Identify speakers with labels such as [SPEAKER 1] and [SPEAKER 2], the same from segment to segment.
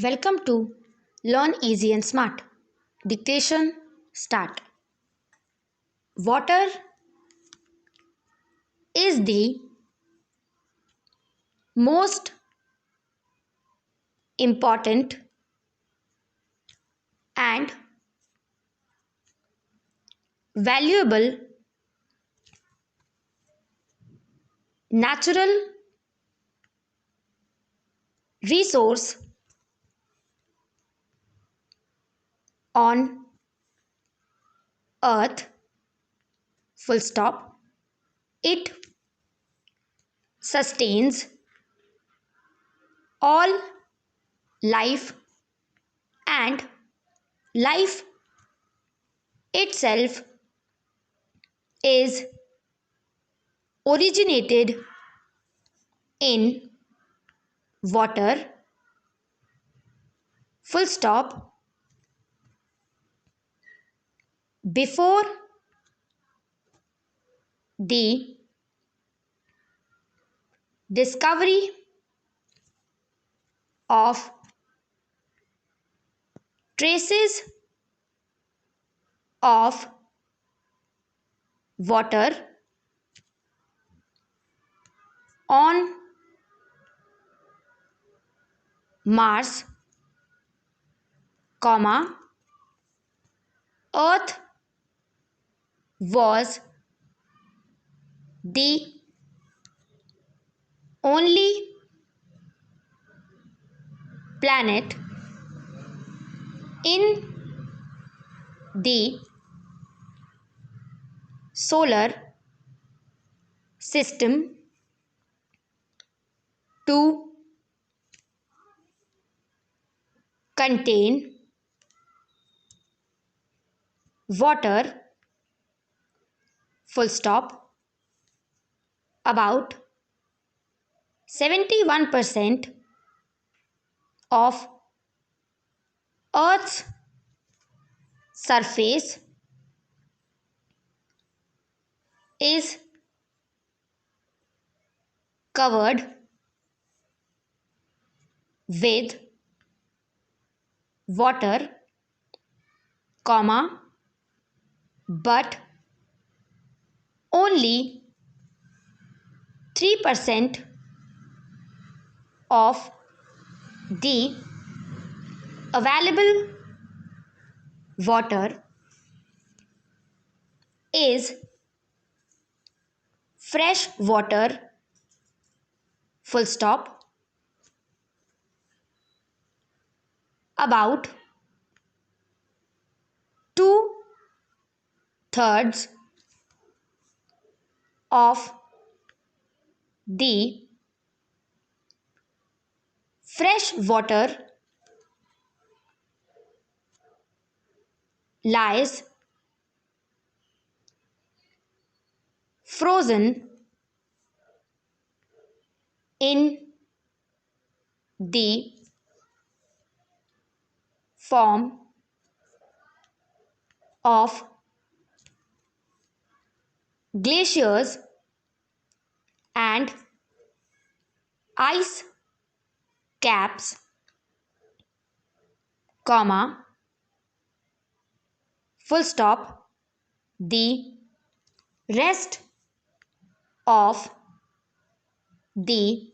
[SPEAKER 1] Welcome to Learn Easy and Smart. Dictation start. Water is the most important and valuable natural resource on earth. Full stop. It sustains all life and life itself is originated in water. Full stop. Before the discovery of traces of water on Mars, Earth was the only planet in the solar system to contain water. Full stop. About 71% of Earth's surface is covered with water, but only 3% of the available water is fresh water. Full stop. About two-thirds of the fresh water lies frozen in the form of glaciers and ice caps, full stop. The rest of the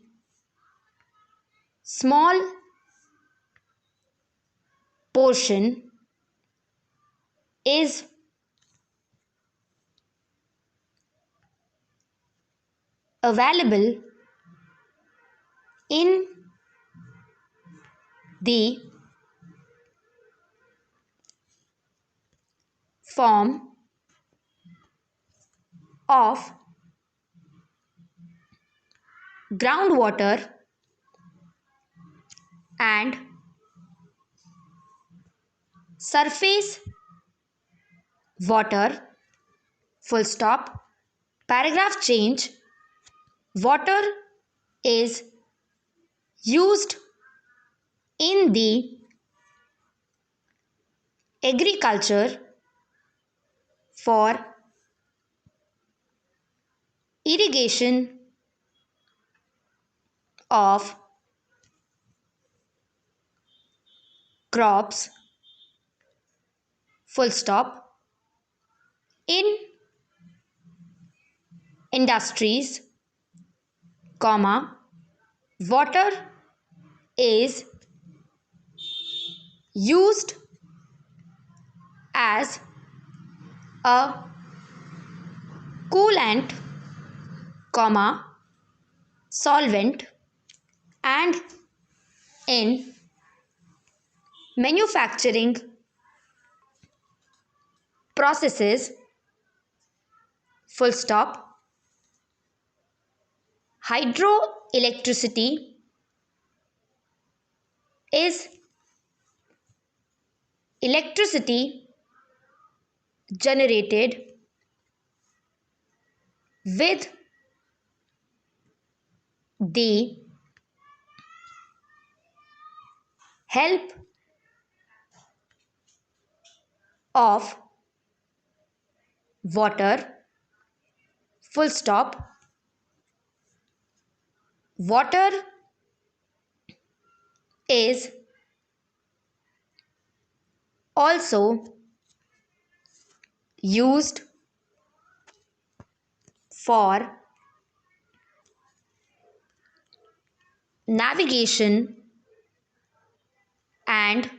[SPEAKER 1] small portion is available in the form of groundwater and surface water. Full stop. Paragraph change. Water is used in the agriculture for irrigation of crops, full stop, in industries, comma, water is used as a coolant, comma, solvent, and in manufacturing processes, full stop. Hydroelectricity is electricity generated with the help of water, full stop. Water is also used for navigation and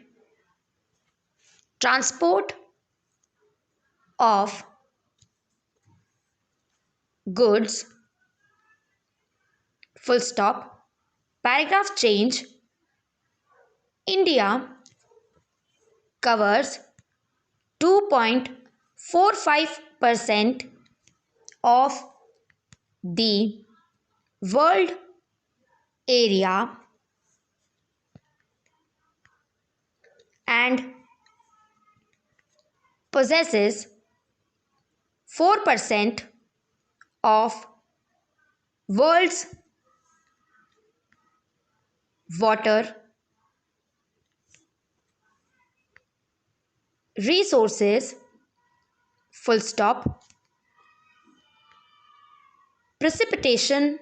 [SPEAKER 1] transport of goods, full stop. Paragraph change. India covers 2.45% of the world area and possesses 4% of world's water resources, full stop. Precipitation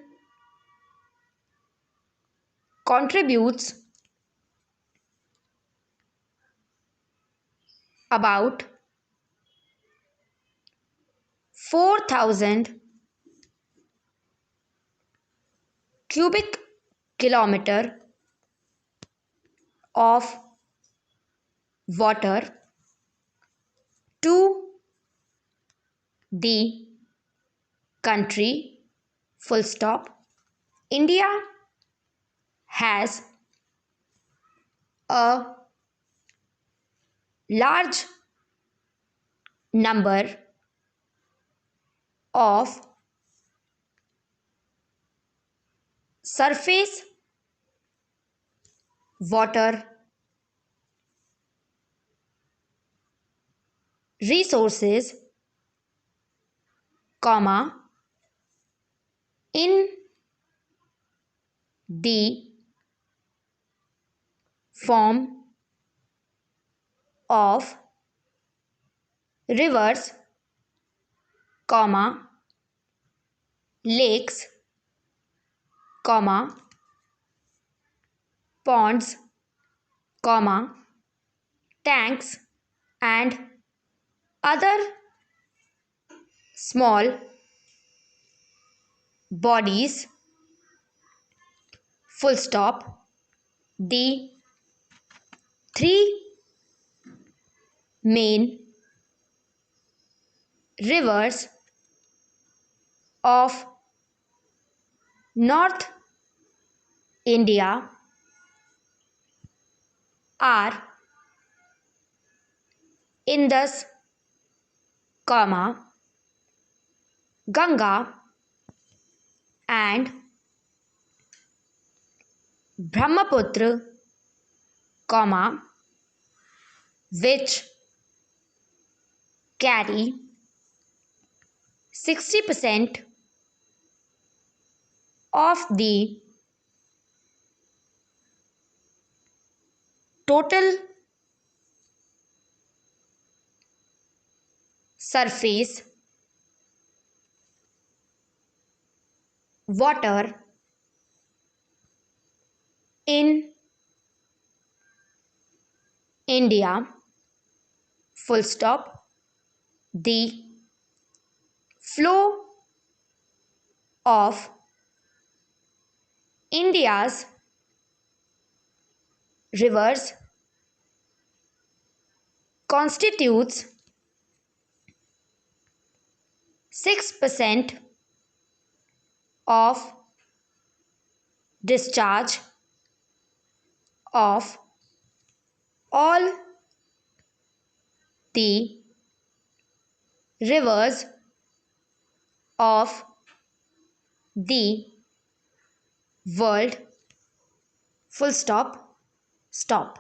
[SPEAKER 1] contributes about 4,000 cubic kilometer of water to the country, full stop. India has a large number of surface water resources, comma, in the form of rivers, comma, lakes, comma, ponds, comma, tanks, and other small bodies, full stop. The three main rivers of North India are Indus, comma, Ganga, and Brahmaputra, comma, which carry 60% of the total surface water in India, full stop, the flow of India's rivers constitutes 6% of discharge of all the rivers of the world. Full stop, stop.